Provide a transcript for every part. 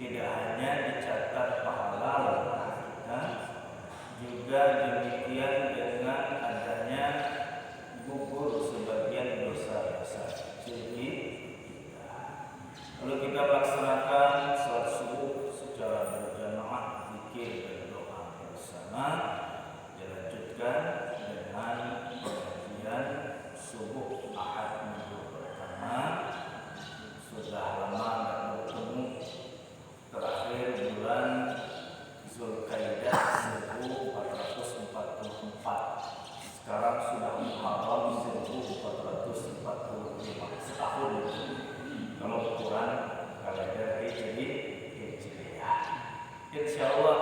tidak hanya dicatat pahala kita, juga demikian dengan adanya gugur sebagian dosa-dosa kecil kita. Lalu kita laksanakan salat subuh secara berjamaah, zikir dan doa bersama, dilanjutkan dengan pengajian subuh Ahad minggu pertama. Sudah lama tidak bertemu, terakhir bulan Zulkaidah 1444. Sekarang sudah Muharram 1445, setahun kalau ukuran kalender Hijriah. Insyaallah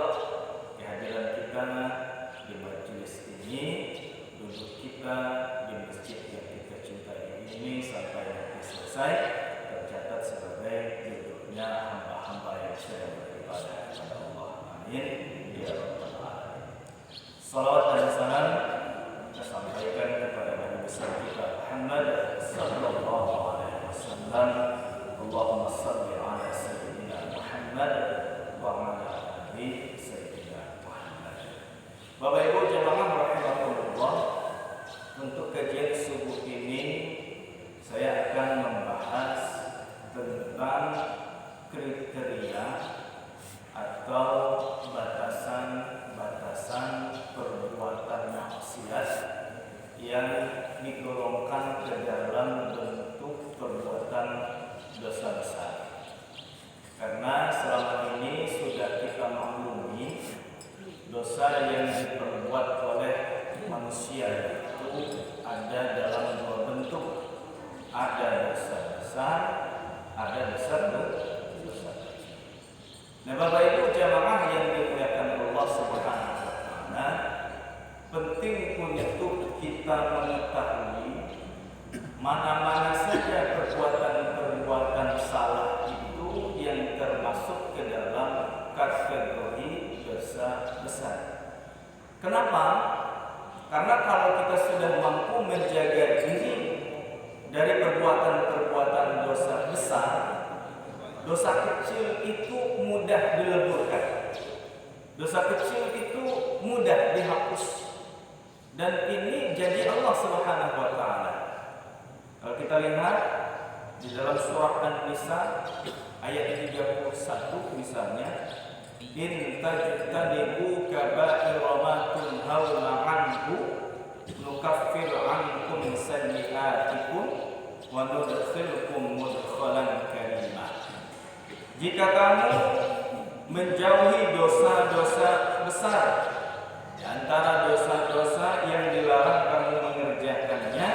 kehadiran kita di majelis ini, duduk kita di masjid yang kita cintai ini sampai nanti selesai tercatat sebagai duduknya hamba-hamba yang sedang beribadah kepada Allah. Amin ya rabbal alamin. Salawat dan salam kita sampaikan kepada Nabi besar kita Muhammad sallallahu alaihi wasallam. Allahumma shalli ala sayyidina Muhammad wa ala ali sayyidina Muhammad. Bapak Ibu jemaah rahimakumullah, untuk kajian subuh ini saya akan membahas tentang kriteria atau batasan-batasan perbuatan maksiat yang digolongkan ke dalam bentuk perbuatan dosa besar. Karena selama ini sudah kita maklumi, dosa yang diperbuat oleh manusia itu ada dalam dua bentuk. Ada dosa besar, ada dosa besar. Nah, Bapak Ibu jamaah yang dimuliakan Allah Subhanahu wa taala, penting untuk kita mengetahui mana-mana saja perbuatan-perbuatan salah itu yang termasuk ke dalam kategori dosa besar. Kenapa? Karena kalau kita sudah mampu menjaga diri dari perbuatan-perbuatan dosa besar, dosa kecil itu mudah dileburkan. Dosa kecil itu mudah dihapus. Dan ini janji Allah Subhanahu wa taala. Kalau kita lihat di dalam surah An-Nisa ayat 31 misalnya, in tajtanibu kaba'ira ma tunhauna 'anhu nukaffir 'ankum sayyi'atikum wa nudkhilkum mudkhalan karima. Jika kamu menjauhi dosa-dosa besar, di antara dosa-dosa yang dilarang kamu mengerjakannya,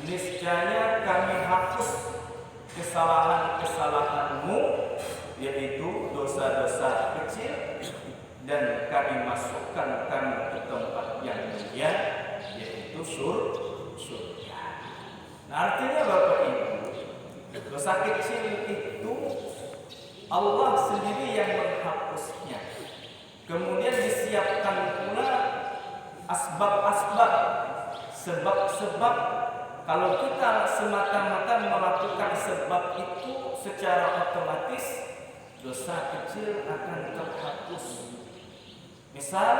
niscaya kami hapus kesalahan-kesalahanmu, yaitu dosa-dosa kecil, dan kami masukkan kamu ke tempat yang mulia, yaitu surga. Nah, artinya Bapak Ibu, dosa kecil itu Allah sendiri yang menghapusnya. Kemudian disiapkan pula asbab-asbab, sebab-sebab. Kalau kita semata-mata melakukan sebab itu secara otomatis, dosa kecil akan terhapus. Misal,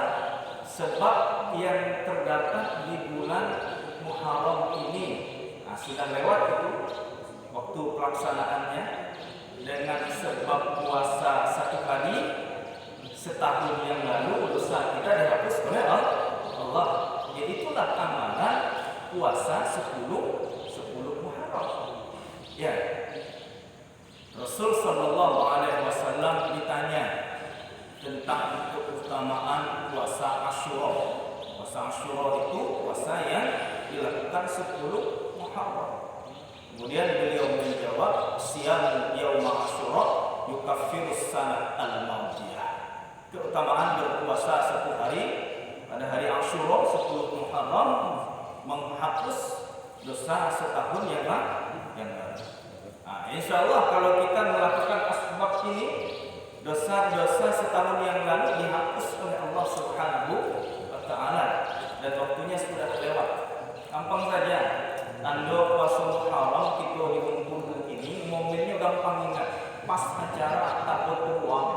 sebab yang terdapat di bulan Muharram ini, nah, sudah lewat itu waktu pelaksanaannya, dengan sebab puasa 1 hari setahun yang lalu, dosa kita dihapus oleh Allah. Jadi itulah amalan puasa 10 Muharram. Ya. Rasul sallallahu alaihi wasallam ditanya tentang keutamaan puasa Asyura. Puasa Asyura itu puasa yang dilakukan 10 Muharram. Kemudian beliau menjawab, siyam yaum Asyura yukaffirus sanah al-madiyah. Keutamaan berpuasa 1 hari pada hari Asyura 10 Muharram menghapus dosa setahun yang lalu. Nah, insya Allah kalau kita melakukan asbab ini, dosa-dosa setahun yang lalu dihapus oleh Allah Subhanahu wa taala, dan waktunya sudah lewat. Gampang saja, tanda puasa Muharram kita di Bengkulu ini momennya gampang ingat. pas acara tabut uang.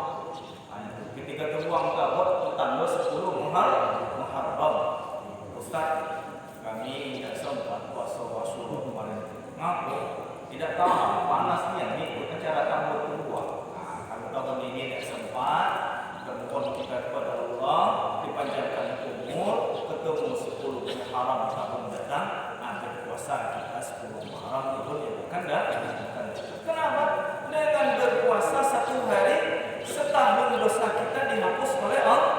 Ketika teruang tabut tanggal 10 Muharram. Ustaz, kami tidak sempat puasa Asyura kemarin. Ngaku tidak tahu panasnya ikut acara tabut uang. Nah, kalau tahun ini tidak sempat, bermohon kita kepada Allah dipanjangkan umur, ketemu 10 Muharram tahun datang, berpuasa kita 10 Muharram tahun yang akan datang. Kenapa? Dengan berpuasa 1 hari, setahun dosa kita dihapus oleh Allah.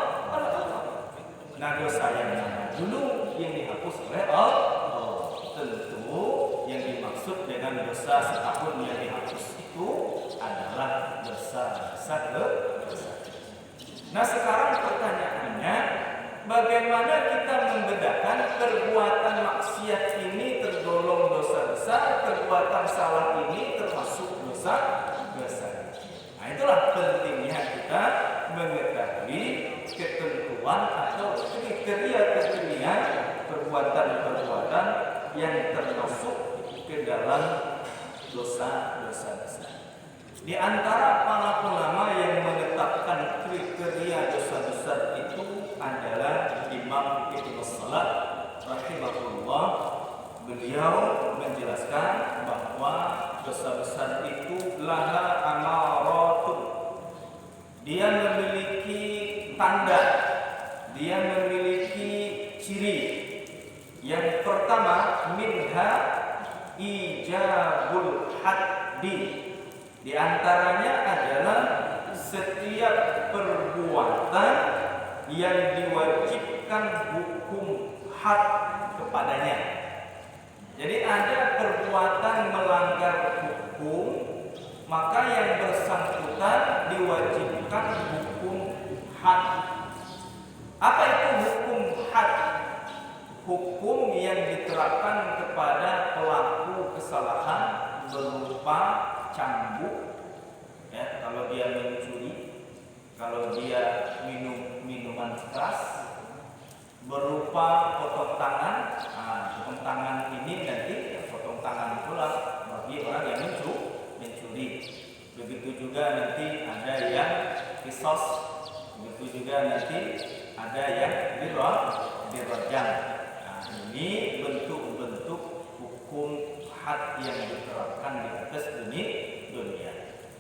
Nah, dosa yang mana dulu yang dihapus oleh Allah? Tentu yang dimaksud dengan dosa setahun yang dihapus itu adalah dosa-dosa. Nah, sekarang pertanyaannya, bagaimana kita membedakan perbuatan maksiat ini tergolong dosa besar, perbuatan salah ini termasuk dosa besar? Nah, itulah pentingnya kita mengetahui ketentuan atau kriteria perbuatan-perbuatan yang termasuk ke dalam dosa-dosa besar. Di antara para ulama yang menetapkan kriteria dosa besar itu adalah Imam Ibnu Salah rahimahullah. Beliau menjelaskan bahwa dosa besar itu laha amaratun. Dia memiliki tanda, dia memiliki ciri. Yang pertama, minha ijabul haddi. Di antaranya adalah setiap perbuatan yang diwajibkan hukum had kepadanya. Jadi ada perbuatan melanggar hukum, maka yang bersangkutan diwajibkan hukum had. Apa itu hukum had? Hukum yang diterapkan kepada pelaku kesalahan berupa cambuk, ya, kalau dia mencuri, kalau dia minum minuman keras, berupa potong tangan. Nah, potong tangan ini nanti potong tangan itulah bagi orang yang mencuri. Begitu juga nanti ada yang kisos, begitu juga nanti ada yang dirajam. Nah, ini bentuk-bentuk hukum had yang diterapkan di atas dunia.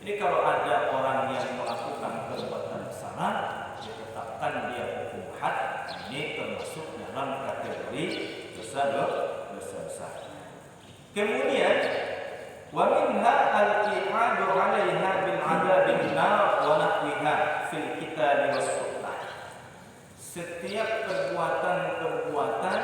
Jadi kalau ada orang yang melakukan perbuatan salah, ditetapkan dia hukum had, ini termasuk dalam kategori dosa besar. Kemudian wa minha al-i'adu 'alaiha bil 'adabin nar wa nahwiha fil kitab was sunnah. Setiap perbuatan-perbuatan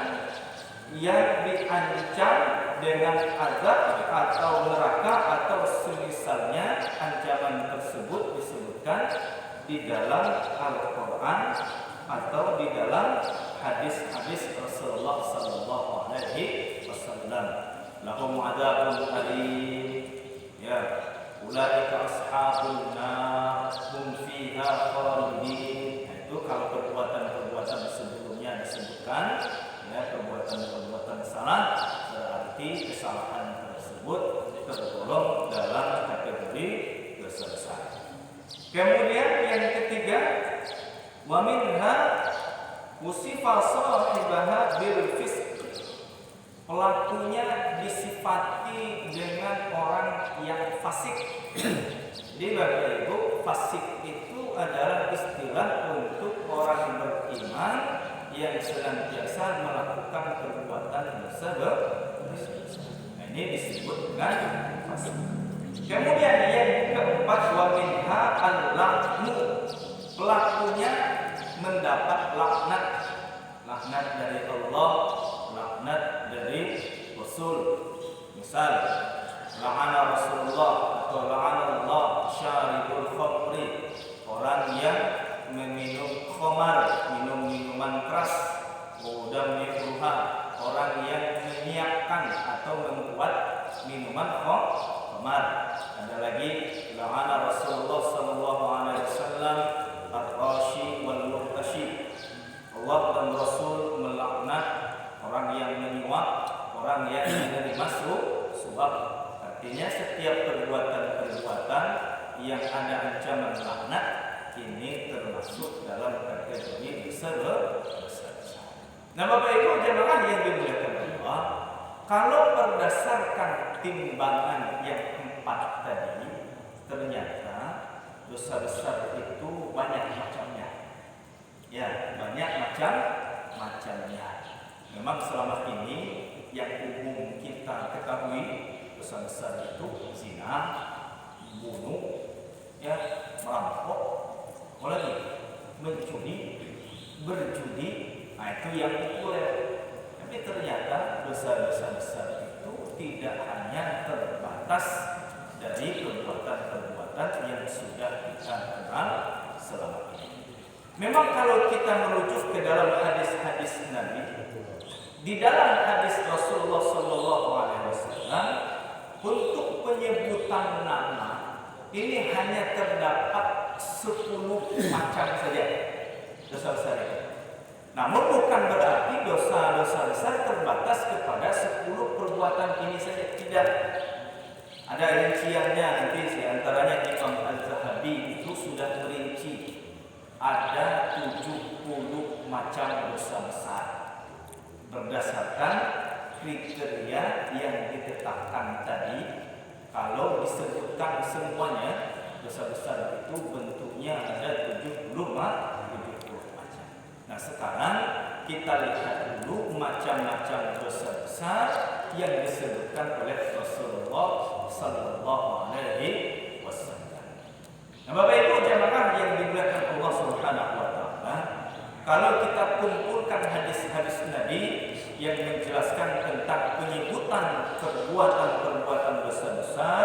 yang diancam dengan azab atau neraka atau semisalnya, ancaman tersebut disebutkan di dalam Al-Quran atau di dalam hadis-hadis Rasulullah sallallahu alaihi wasallam. Lahum adzabun alim, ya, ulaika ashabun nar hum fiha khalidin. Itu kalau perbuatan-perbuatan sebelumnya disebutkan, ya, perbuatan-perbuatan salah, berarti kesalahan tersebut tergolong dalam kategori dosa besar. Kemudian yang ketiga, wa minha usifa sahibaha bil fisq. Pelakunya disifati dengan orang yang fasik. Di Bapak Ibu, fasik itu adalah istilah untuk orang beriman yang senantiasa melakukan perbuatan dosa besar. Nah, ini disebut dengan fasik. Kemudian yang keempat, wa minha al-la'nu. Pelakunya mendapat laknat. Laknat dari Allah, laknat dari Rasul. Misal, la'ana Rasulullah atau la'ana Allah syaribul khamri. Orang yang meminum khamar, minum minuman keras. Udam mikruha, orang yang menyiapkan atau membuat minuman khamar. Ada lagi la'ana yang ada ancaman laknat, ini termasuk dalam kategori dosa besar. Nah, Bapak Ibu jemaah yang dimuliakan Allah, kalau berdasarkan timbangan yang 4 tadi, ternyata dosa besar itu banyak macamnya. Ya, banyak macamnya. Memang selama ini yang umum kita ketahui dosa besar itu zina, bunuh, ya, merampok, apalagi mencuri, berjudi. Nah, itu yang populer. Tapi ternyata dosa-dosa besar itu tidak hanya terbatas dari perbuatan-perbuatan yang sudah kita kenal selama ini. Memang kalau kita merujuk ke dalam hadis-hadis Nabi, di dalam hadis Rasulullah SAW, untuk penyebutan nama ini hanya terdapat 10 macam saja dosa besar itu. Namun bukan berarti dosa-dosa besar terbatas kepada 10 perbuatan ini saja, tidak. Ada rinciannya nanti, diantaranya Imam Al-Zahabi itu sudah merinci ada 70 macam dosa besar berdasarkan kriteria yang ditetapkan tadi. Kalau disebutkan semuanya dosa besar itu bentuknya ada 70 macam. Nah, sekarang kita lihat dulu macam-macam dosa besar yang disebutkan oleh Rasulullah Sallallahu Alaihi Wasallam. Nah, Bapak Ibu jemaah yang dimuliakan Allah Subhanahu Wa Taala, kalau kita kumpulkan hadis-hadis Nabi yang menjelaskan tentang penyebutan perbuatan-perbuatan dosa besar,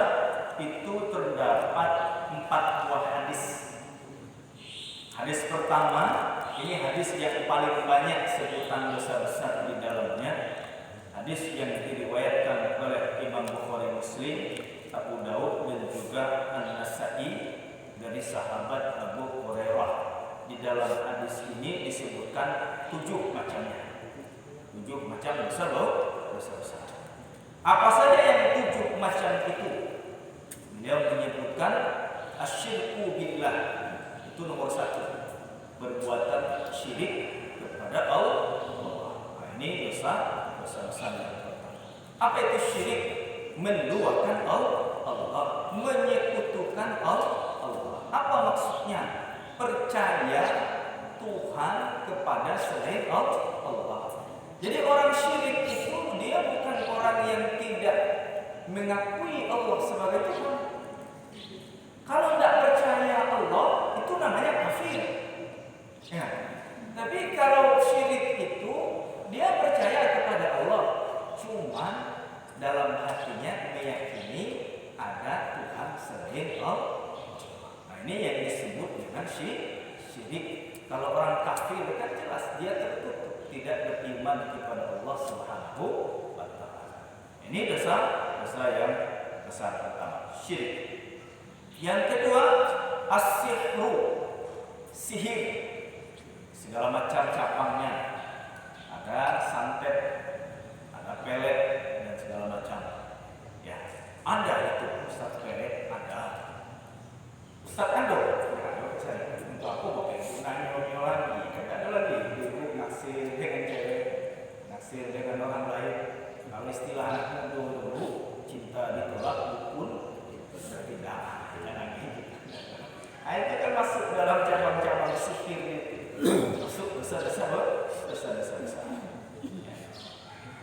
itu terdapat 4 buah hadis. Hadis pertama, ini hadis yang paling banyak sebutan dosa besar di dalamnya. Hadis yang diriwayatkan oleh Imam Bukhari, Muslim, Abu Daud dan juga An-Nasa'i dari sahabat Abu Hurairah. Di dalam hadis ini disebutkan 7 macamnya. 7 macam dosa besar. Apa saja yang 7 macam itu? Beliau menyebutkan asyirku billah, itu nomor 1. Berbuatan syirik kepada Allah. Nah, ini dosa besar yang pertama. Apa itu syirik? Menduakan Allah, menyekutukan Allah. Apa maksudnya? Percaya Tuhan kepada selain Allah. Jadi orang syirik itu dia bukan orang yang tidak mengakui Allah sebagai Tuhan. Kalau tidak percaya Allah, itu namanya kafir. Ya. Tapi kalau syirik itu dia percaya kepada Allah, cuma dalam hatinya meyakini ada Tuhan selain Allah. Nah, ini yang disebut dengan syirik. Kalau orang kafir kan jelas dia tertutup, tidak beriman kepada Allah Subhanahu wa Ta'ala. Ini dosa yang besar pertama, syirik. Yang kedua, as-sihru, sihir. Segala macam cabangnya. Ada santet, ada pelet dan segala macam. Ya, ada itu Ustaz pelet, ada. Ustaz Ando, saya untuk aku pakai gunanya lagi. Ada lagi ibu naksir dengan cewek, naksir dengan orang lain. Kalau istilah anak dulu cinta ditolak pun tidak. Nah, itu kan masuk dalam cabang-cabang sihir itu. Masuk dosa-dosa besar.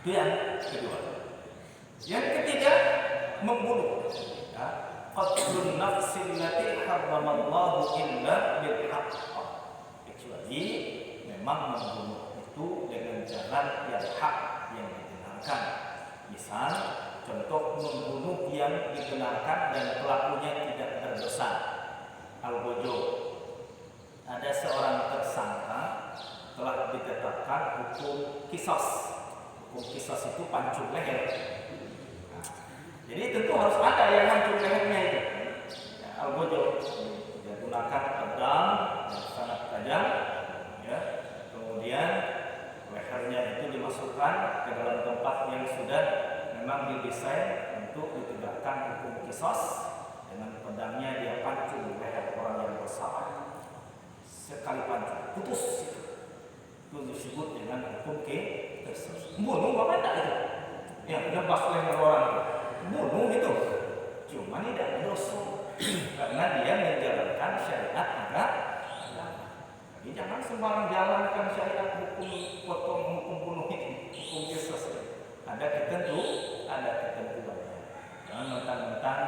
Itu yang kedua. Yang ketiga, membunuh. Qatlun nafsin lati harramallahu illa bil haqq. Kecuali memang membunuh itu dengan jalan yang hak, yang dibenarkan. Misal, contoh membunuh yang dibenarkan dan pelakunya tidak berdosa. Al-Bojo, ada seorang tersangka telah ditetapkan hukum kisos. Hukum kisos itu pancung leher. Nah, jadi tentu harus ada yang pancung lehernya itu. Ya, Al-Bojo, dia gunakan pedang yang sangat tajam, ya. Kemudian lehernya itu dimasukkan ke dalam tempat yang sudah memang didesain untuk ditegakkan hukum kisos. Dengan pedangnya dia pancung putus. Itu disebut dengan hukum qisas. Bunuh apa enggak itu? Yang nebas leher orang itu. Bunuh itu. Cuma tidak dosa. Karena dia menjalankan syariat agama. Jadi jangan sembarang jalankan syariat hukum potong, hukum bunuh ini, hukum qisas. Ada ketentuannya. Jangan mentang-mentang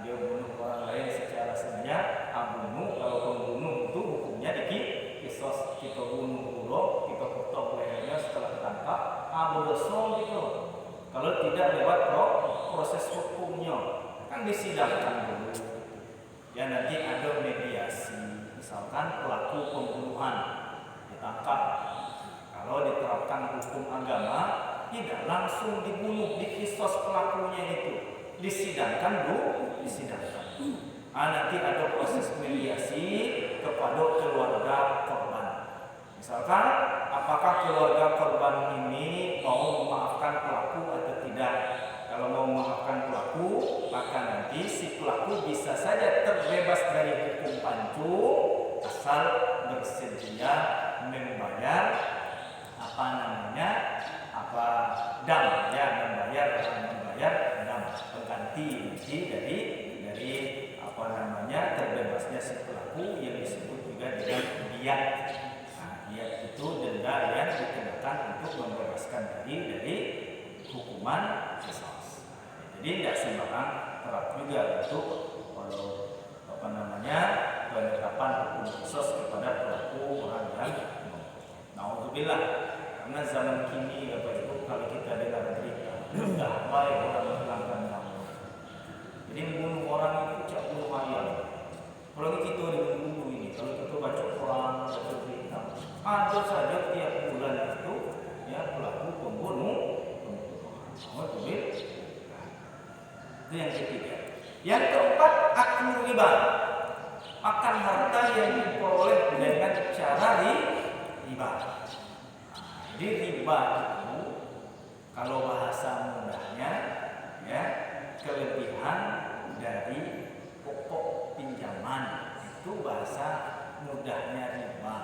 dia bunuh orang lain secara sengaja, bunuh. Kalau pembunuh itu hukumnya qisas. Kita bunuh dulu, kita potong lehernya setelah ditangkap, berdosa gitu. Kalau tidak lewat proses hukumnya, kan disidangkan dulu. Ya nanti ada mediasi. Misalkan pelaku pembunuhan ditangkap, kalau diterapkan hukum agama tidak langsung dibunuh, dikisos pelakunya itu, disidangkan dulu, disidangkan. Nanti ada proses mediasi kepada keluarga korban. Misalkan apakah keluarga korban ini mau memaafkan pelaku atau tidak. Kalau mau memaafkan pelaku, maka nanti si pelaku bisa saja terbebas dari hukum pancu asal bersedia membayar dam, ya, membayar dam pengganti dari terbebasnya si pelaku yang disebut juga dengan diat. Diat itu denda yang dikenakan untuk membebaskan diri dari hukuman qisas. Jadi tidak sembarang terap juga untuk penetapan hukum qisas kepada pelaku orang yang naudzubillah. Karena zaman kini Bapak Ibu, kalau kita dengar berita sudah baik orang menghilangkan nyawa. Jadi membunuh orang itu cak bunuh ayam. Kalau kita dibunuh ini, kalau kita baca Quran, baca berita, ada saja tiap bulan itu ya pelaku pembunuh. Itu yang ketiga. Yang keempat, aklu riba, makan harta yang diperoleh dengan cara riba. Jadi riba itu kalau bahasa mudahnya ya kelebihan dari pokok pinjaman, itu bahasa mudahnya riba.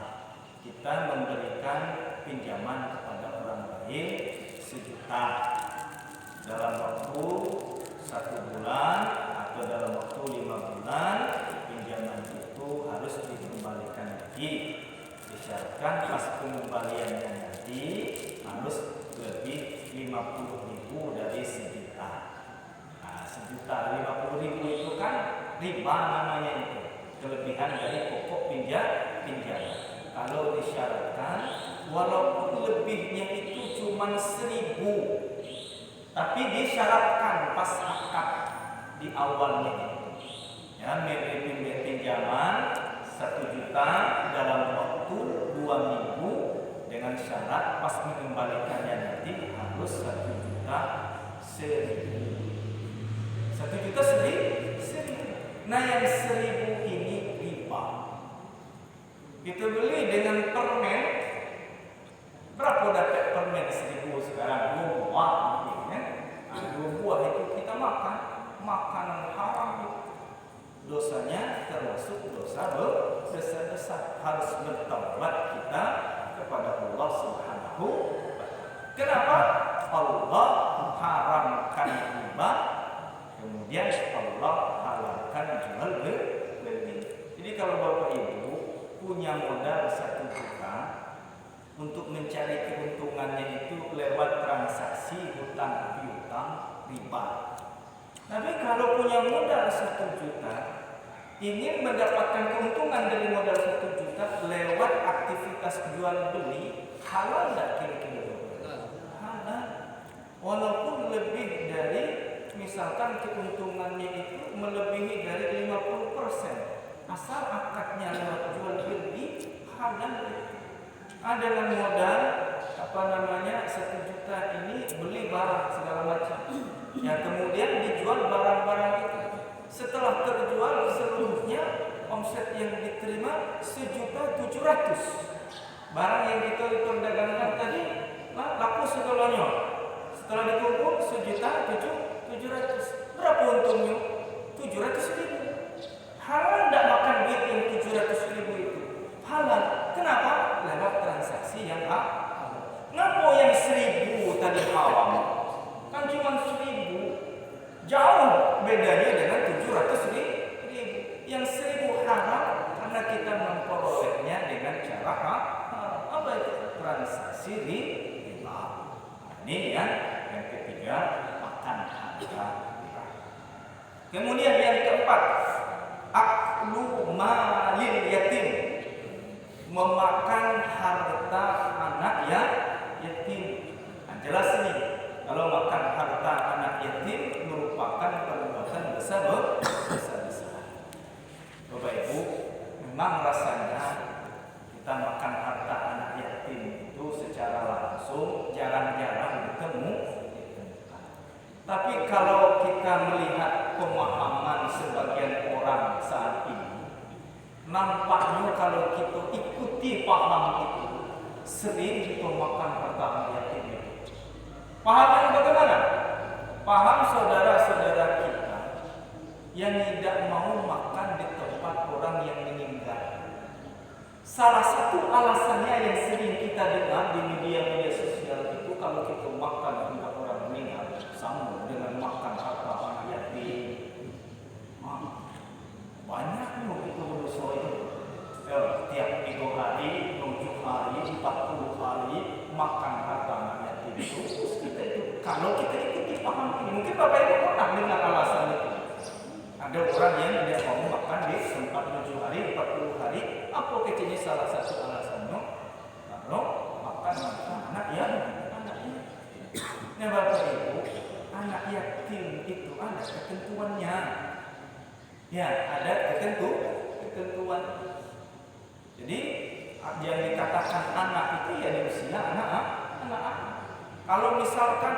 Kita memberikan pinjaman kepada orang lain 1 juta dalam waktu 1 bulan atau dalam waktu 5 bulan, pinjaman itu harus dikembalikan lagi. Disyaratkan pas pengembaliannya nanti harus lebih 50.000 dari 1 juta. 1 juta 50.000 itu kan riba namanya itu, kelebihan dari pokok pinjaman. Kalau disyaratkan walaupun lebihnya itu cuma 1.000, tapi disyaratkan pas akad di awalnya itu ya memberi pinjaman 1 juta dalam waktu 2 minggu dengan syarat pas mengembalikannya nanti harus 1 juta 1.000. 1 juta 1.000. Nah yang 1.000 ini riba. Kita beli dengan permen, berapa dapat permen 1.000 sekarang? 2 buah mungkin ya. 2 buah itu kita makan, makanan haram itu. Dosanya termasuk dosa besar, harus bertaubat kita kepada Allah Subhanahu wa Ta'ala. Kenapa? Allah haramkan riba, kemudian Allah halalkan jual beli. Jadi kalau Bapak Ibu punya modal 1 juta untuk mencari keuntungannya itu lewat transaksi hutang piutang riba. Tapi kalau punya modal 1 juta, ingin mendapatkan keuntungan dari modal 1 juta lewat aktivitas jual beli, halal nggak kira-kira? Halal. Walaupun lebih dari, misalkan keuntungannya itu melebihi dari 50%, asal akadnya lewat jual beli, halal. Dengan modal 1 juta ini beli barang segala macam, yang kemudian dijual barang-barang itu. Setelah terjual seluruhnya, omset yang diterima 1.700.000. Barang yang kita perdagangkan tadi laku segalanya. Setelah dikumpul 1.700.000. Berapa untungnya? 700.000. Halal tidak makan duit yang 700.000 itu? Halal. Kenapa? transaksi yang haram. Ngapa yang 1.000 tadi haram? Kan cuma 1.000. Jauh bedanya dengan 700.000. Yang 1.000 haram karena kita memperolehnya dengan cara haram. Apa itu? Transaksi riba. Ini yang ketiga, makan harta. Kemudian yang keempat, aklu malil yatim, memakan harta anak yatim. Nah, jelas nih, kalau makan harta anak yatim merupakan perbuatan besar. Bapak Ibu, memang rasanya kita makan harta anak yatim itu secara langsung jarang-jarang bertemu. Tapi kalau kita melihat pemahaman sebagian orang saat ini, nampaknya kalau kita ikuti paham itu, sering kita makan harta anak yatim itu. Paham yang bagaimana? Paham saudara-saudara kita yang tidak mau makan di tempat orang yang meninggal. Salah satu alasannya yang sering kita dengar di media sosial itu, kalau kita makan di tempat orang meninggal sama dengan makan harta anak yatim. Banyak loh itu dosa itu. Tiap 3 hari, 7 hari, 40 hari makan harta anak yatim itu. Kita itu, kalau kita ikuti paham ini, mungkin Bapak Ibu pernah dengar alasan itu. Ada orang yang tidak mau makan di tempat 7 hari, 40 hari. Apa kecilnya salah satu alasannya? Kalau makan anak yatim. Nah Bapak Ibu, anak yatim itu ada ketentuannya. Ya, ada ketentuan. Jadi yang dikatakan anak itu ya di usia anak-anak. Kalau misalkan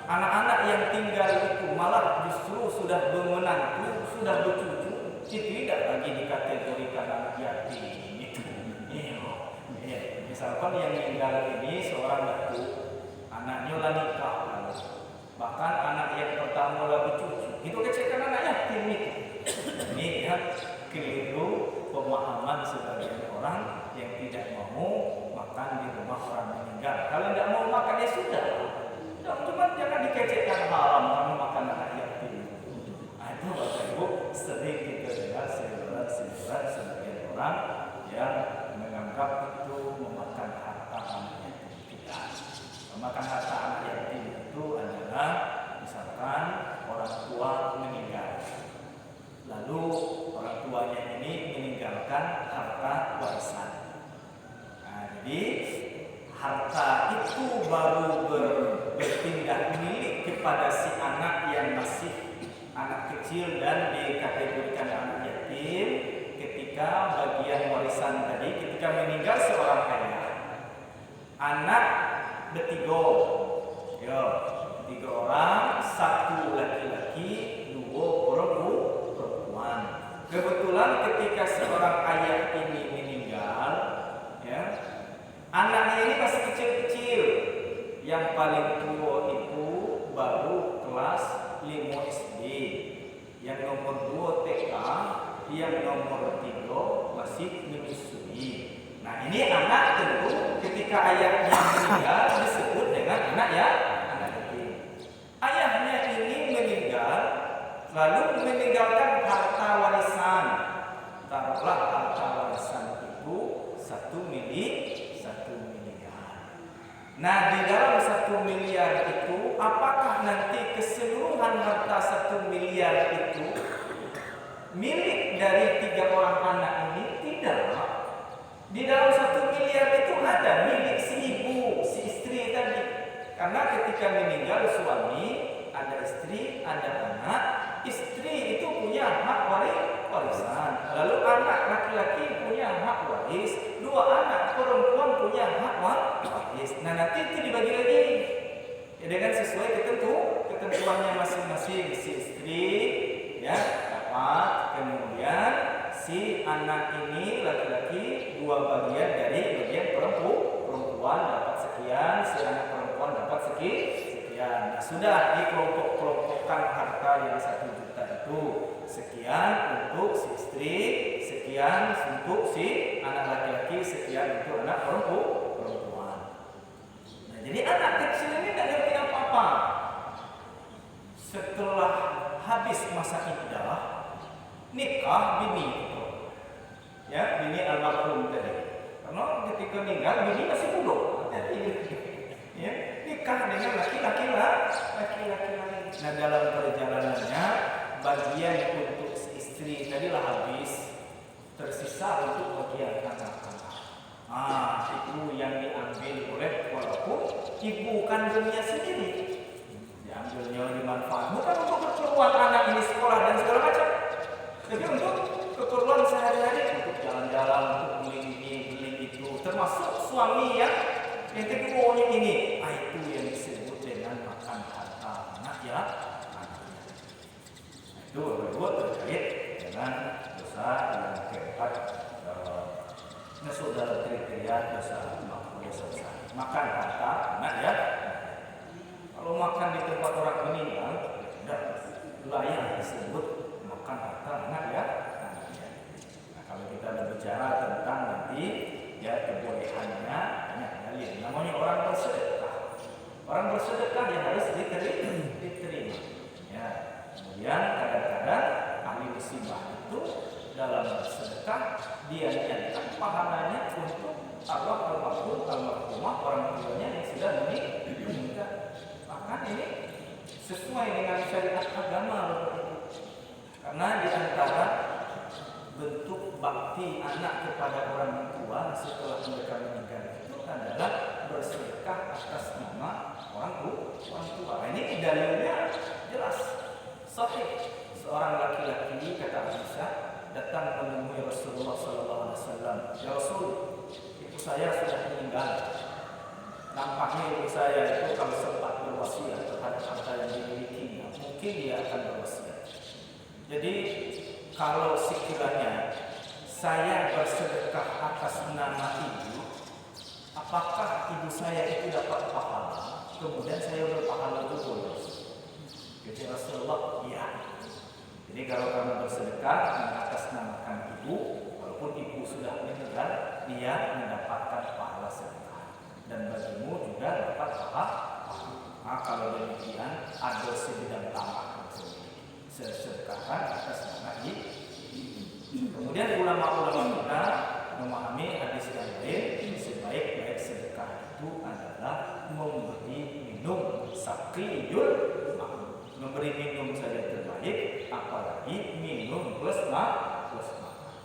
anak-anak yang tinggal itu malah justru sudah bermenantu, sudah bercucu, itu tidak lagi dikategorikan anak yatim itu. Iya. Misalkan yang meninggal ini seorang datuk, anaknya lah nikah, bahkan anak yang pertama lagi cucu, itu kecilkan anak yatim itu. Ini ya keliru pemahaman sebagian orang yang tidak mau makan di rumah orang meninggal. Kalau tidak mau makan ya sudah. Cuma jangan dikecilkan haram kamu makan anak yatim. Itu Bapak Ibu sering kita dengar sebagian sebagian orang yang menganggap itu memakan harta anak yatim. Tidak. Memakan harta anak yatim itu adalah misalkan orang tua meninggal, lalu orang tuanya ini meninggalkan harta warisan. Nah, jadi harta itu baru berpindah milik kepada si anak yang masih anak kecil dan dikategorikan anak yatim ketika bagian warisan tadi, ketika meninggal seorang ayah, anak bertiga, tiga orang, 1 laki-laki, 2 perempuan. Kebetulan ketika seorang ayah ini meninggal, ya, anaknya ini masih kecil-kecil. Yang paling tua itu baru kelas 5 SD, yang nomor 2 TK, yang nomor 3 masih menyusui. Nah ini anak tentu ketika ayahnya meninggal disebut dengan anak yatim. Ayahnya ini meninggal, lalu meninggalkan harta warisan. Taruhlah harta warisan itu 1 miliar. Nah di dalam 1 miliar itu, apakah nanti keseluruhan harta 1 miliar itu milik dari 3 orang anak ini? Tidak. Di dalam 1 miliar itu ada milik si ibu, si istri tadi. Karena ketika meninggal suami, ada istri, ada anak. Istri itu punya hak warisan. Lalu anak laki-laki punya hak waris. 2 anak perempuan punya hak waris. Nah nanti itu dibagi lagi ya, dengan sesuai ketentuannya masing-masing. Si istri ya dapat, kemudian si anak ini laki-laki 2 bagian dari bagian perempuan dapat sekian, si anak perempuan dapat sekian. Nah, sudah dikelompok-kelompokkan harta yang 1 juta itu, sekian untuk si istri, sekian untuk si anak laki-laki, sekian untuk anak perempuan. Jadi anak kecil ini tidak ngerti apa-apa. Setelah habis masa iddah, nikah bini itu, ya bini almarhum tadi. Karena ketika meninggal bini masih muda, ya nikah dengan laki-laki lain. Nah dalam perjalanannya bagian untuk istri tadilah habis, tersisa untuk bagian anak-anak. Itu yang diambil oleh walaupun ibu kandungnya sendiri, diambilnya dimanfaat bukan untuk keperluan anak ini sekolah dan segala macam, tapi untuk keperluan sehari-hari, untuk jalan-jalan, untuk beli ini, beli itu, termasuk suami yang keduanya ini. Itu yang disebut dengan makan harta anak ya. Itu berbuat terkait dengan dosa yang keempat, masuk dalam kriteria dosa besar. Makan harta anak ya. Kalau makan di tempat orang meninggal, tidak layak disebut makan harta anak ya. Nah, kalau kita berbicara tentang nanti ya kebolehannya banyak dalil. Namanya orang bersedekah. Orang bersedekah yang harus diterima. Ya. Kemudian kadang-kadang ahli musibah itu dalam bersedekah dia niatkan pahalanya untuk Allah almarhumah orang tuanya yang sudah meninggal. Bahkan ini sesuai dengan syariat agama, karena di antara bentuk bakti anak kepada orang tua setelah mereka meninggal itu adalah bersedekah atas nama orang tua. Ini dalilnya jelas sahih. Seorang laki-laki kata Aisyah datang menemui Rasulullah SAW. Ya Rasul, ibu saya sudah meninggal. Nampaknya ibu saya itu kalau sempat berwasiat terhadap harta yang dimilikinya, mungkin dia akan berwasiat. Jadi kalau sekiranya saya bersedekah atas nama ibu, apakah ibu saya itu dapat pahala? Kemudian saya berpahala juga. Jadi Rasulullah, iya. Jadi kalau kamu bersedekah mengatasnamakan ibu, walaupun ibu sudah meninggal, dia mendapatkan pahala sedekah, dan bagimu juga dapat pahala. Kalau demikian ada sebidang tambahan sedekahkan atas nama ibu. Kemudian ulama-ulama kita memahami hadis yang lain, sebaik-baik sedekah itu adalah memberi minum sakiyul. Memberi minum saja terbaik, apalagi minum plus makan.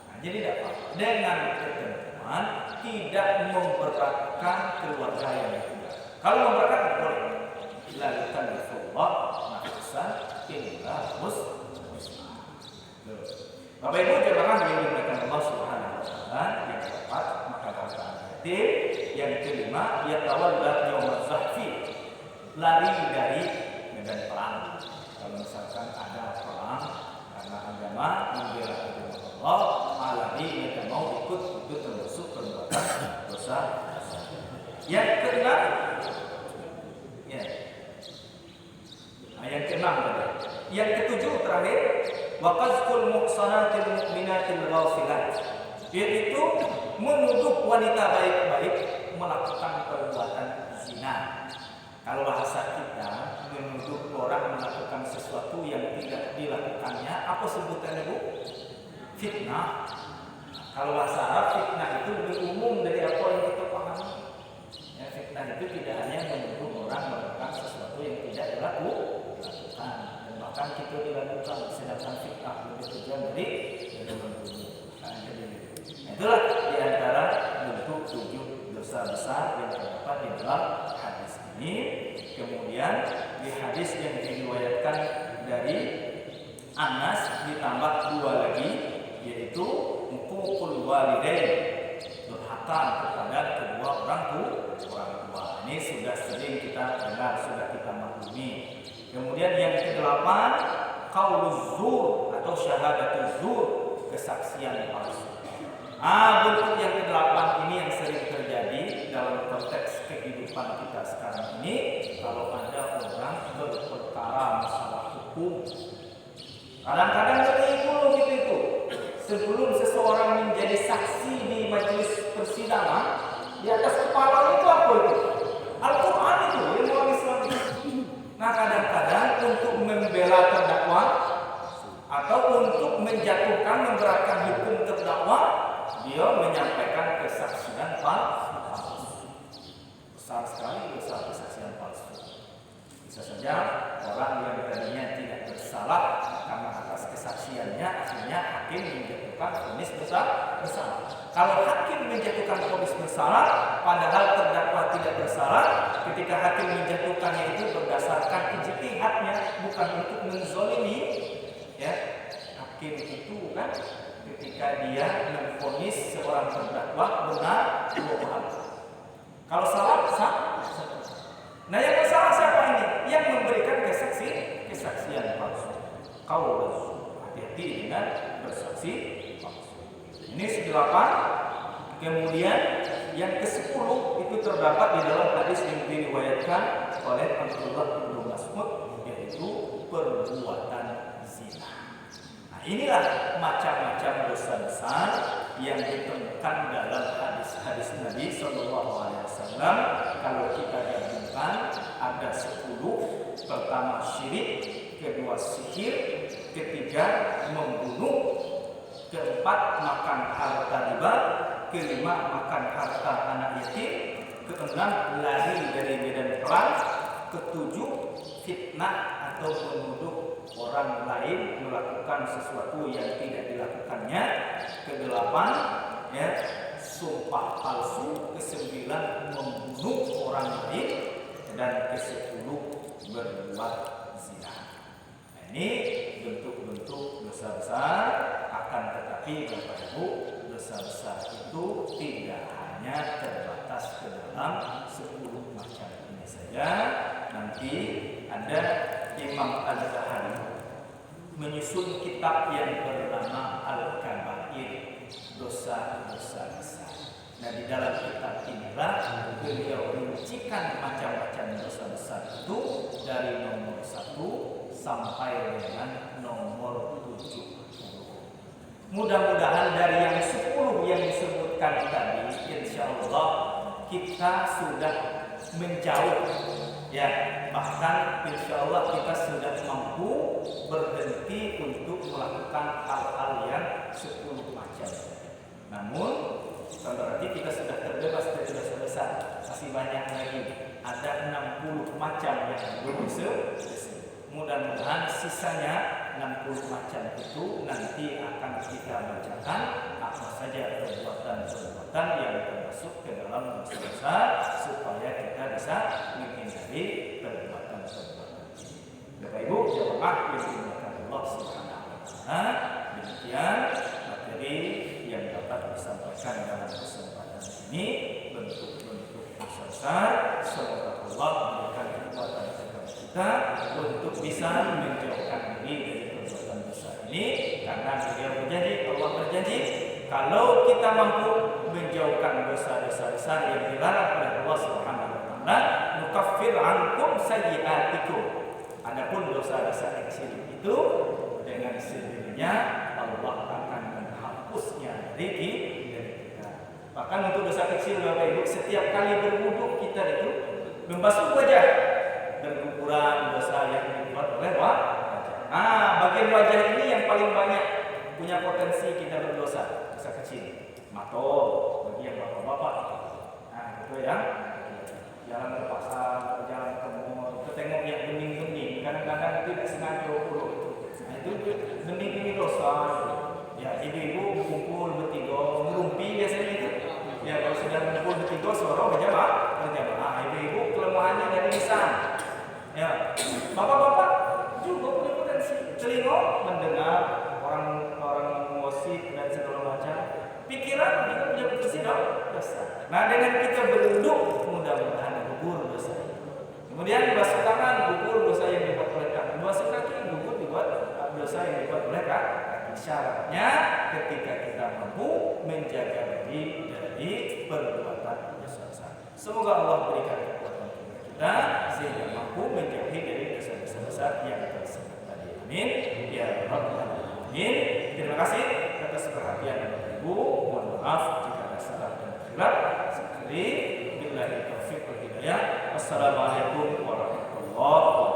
Nah, jadi dapat dengan ketentuan tidak memberatkan keluarga yang ketiga. Kalau memberatkan boleh. La yukallifullah nafsan illa wus'aha. Bapak Ibu jemaah yang dimuliakan Allah Subhanahu wa taala, yang keempat maka kata yatim, yang kelima yatawalla yaumaz zahfi, lari dari medan perang. Kalau misalkan ada perang karena agama membela agama Allah, alami mereka mau ikut, itu termasuk perbuatan dosa. Yang keenam, ya. Yang keenam tadi. Yang ketujuh terakhir, waqazful muhsanatil mu'minatil ghafilat, yaitu menuduh wanita baik-baik melakukan perbuatan zina. Kalau bahasa kita menuduh orang melakukan sesuatu yang tidak dilakukannya, apa sebutannya Bu? Fitnah. Kalau bahasa Arab fitnah itu lebih umum dari apa yang kita pahami. Ya, fitnah itu tidak hanya menuduh orang melakukan sesuatu yang tidak dilakukan, dan bahkan kita dilakukan, sedangkan fitnah lebih kejam dari menuduh. Itulah di antara bentuk 7 dosa besar yang terdapat di dalam hadis ini. Kemudian di hadis yang diriwayatkan dari Anas ditambah 2 lagi, yaitu uququl walidain, durhaka kepada kedua orang tua. Ini sudah sering kita dengar, sudah kita maklumi. Kemudian yang ke-8, qauluz zur atau syahadatuz zur, kesaksian palsu. Bentuk yang ke-8 ini yang sering terjadi dalam konteks kehidupan kita sekarang ini. Kalau ada orang berperkara masalah hukum, kadang-kadang dulu gitu, sebelum seseorang menjadi saksi di majelis persidangan, di atas kepala itu apa itu? Al-Quran dia menyampaikan kesaksian palsu. Besar sekali dosa kesaksian palsu. Bisa saja orang yang tadinya tidak bersalah karena atas kesaksiannya akhirnya hakim menjatuhkan vonis bersalah. Kalau hakim menjatuhkan vonis bersalah padahal terdakwa tidak bersalah, ketika hakim menjatuhkannya itu berdasarkan ijtihadnya, bukan untuk menzalimi. Ya, hakim itu kan ketika dia memvonis seorang terdakwa benar bohong. Kalau salah sah. Nah yang bersalah siapa ini? Yang memberikan kesaksian palsu. Kau hati-hati dengan bersaksi palsu. Ini sedelapan. Kemudian yang ke-10 itu terdapat di dalam hadis yang diriwayatkan oleh Abdullah bin Mas'ud, yaitu perbuatan zina. Nah inilah macam-macam dosa besar yang ditemukan dalam hadis-hadis Nabi SAW. Kalau kita gabungkan ada 10. Pertama syirik, kedua sihir, ketiga membunuh, keempat makan harta riba, kelima makan harta anak yatim, keenam lari dari medan perang, ketujuh fitnah atau menuduh orang lain melakukan sesuatu yang tidak dilakukannya, kedelapan ya sumpah palsu, kesembilan membunuh orang lain, dan ke-10 berbuat zina. Nah, ini bentuk-bentuk dosa besar. Akan tetapi Bapak Ibu, dosa besar itu tidak hanya terbatas ke dalam 10 macam ini saja. Nanti ada Imam Al-Zahabi menyusun kitab yang bernama Al-Kabair, dosa-dosa besar. Nah di dalam kitab inilah beliau rincikan macam-macam dosa besar itu dari nomor 1 sampai dengan nomor 70. Mudah-mudahan dari yang 10 yang disebutkan tadi, insya Allah kita sudah menjauh, ya bahkan insya Allah kita sudah mampu berhenti untuk melakukan hal-hal yang 10 macam. Namun bukan berarti kita sudah terbebas dari dosa besar, masih banyak lagi, ada 60 macam yang belum disebut. Mudah-mudahan sisanya 60 macam itu nanti akan kita bacakan apa saja perbuatan-perbuatan yang termasuk ke dalam dosa besar supaya kita bisa menghindari perbuatan-perbuatan ini. Bapak Ibu jemaah yang dimuliakan Allah Subhanahu wa taala, demikian materi yang dapat disampaikan dalam kesempatan ini, bentuk-bentuk dosa besar. Semoga Allah memberikan kekuatan kita untuk bisa menjauhkan diri dari perbuatan dosa ini, karena beliau berjanji, Allah berjanji, kalau kita mampu menjauhkan dosa-dosa besar yang dilarang oleh Allah Subhanahu wa taala, nukaffir ankum sayyi'atikum. Adapun dosa-dosa kecil itu dengan sendirinya Allah akan menghapusnya dari kita. Bahkan untuk dosa kecil Bapak Ibu, setiap kali berwudu kita itu membasuh wajah, berguguran dosa yang dibuat oleh wajah. Bagian wajah ini yang paling banyak punya potensi kita berdosa, dosa kecil. Matol, bagi yang bapak-bapak. Itu ya. Jalan ke pasar, jalan ke mall, kita tengok yang bening-bening, kadang-kadang tidak sengaja ukur itu. Itu bening-bening dosa. Ya, ibu-ibu kumpul bertiga, ngerumpi biasanya itu. Ya, kalau sudah kumpul bertiga, suara berjamaah. Ibu-ibu kelemahannya dari lisan. Ya, bapak-bapak juga punya potensi. Telinga mendengar orang mengosip dan segala macam. Pikiran juga punya potensi dosa. Nah, dengan kita berwudu, mudah-mudahan gugur dosa. Kemudian basuh tangan, gugur dosa yang dibuat oleh kaki. Basuh kaki, gugur dibuat dosa yang dibuat oleh kaki. Syaratnya ketika kita mampu menjaga diri dari perbuatan dosa. Semoga Allah berikan kekuatan kepada kita sehingga mampu menjauhi dari dosa-dosa besar yang tersebut tadi. Amin. Ya Rabbal Alamin. Terima kasih atas perhatian Bapak Ibu. Mohon maaf jika ada salah dan khilaf. Sekali billahi taufiq wal hidayah. Wassalamualaikum warahmatullahi wabarakatuh.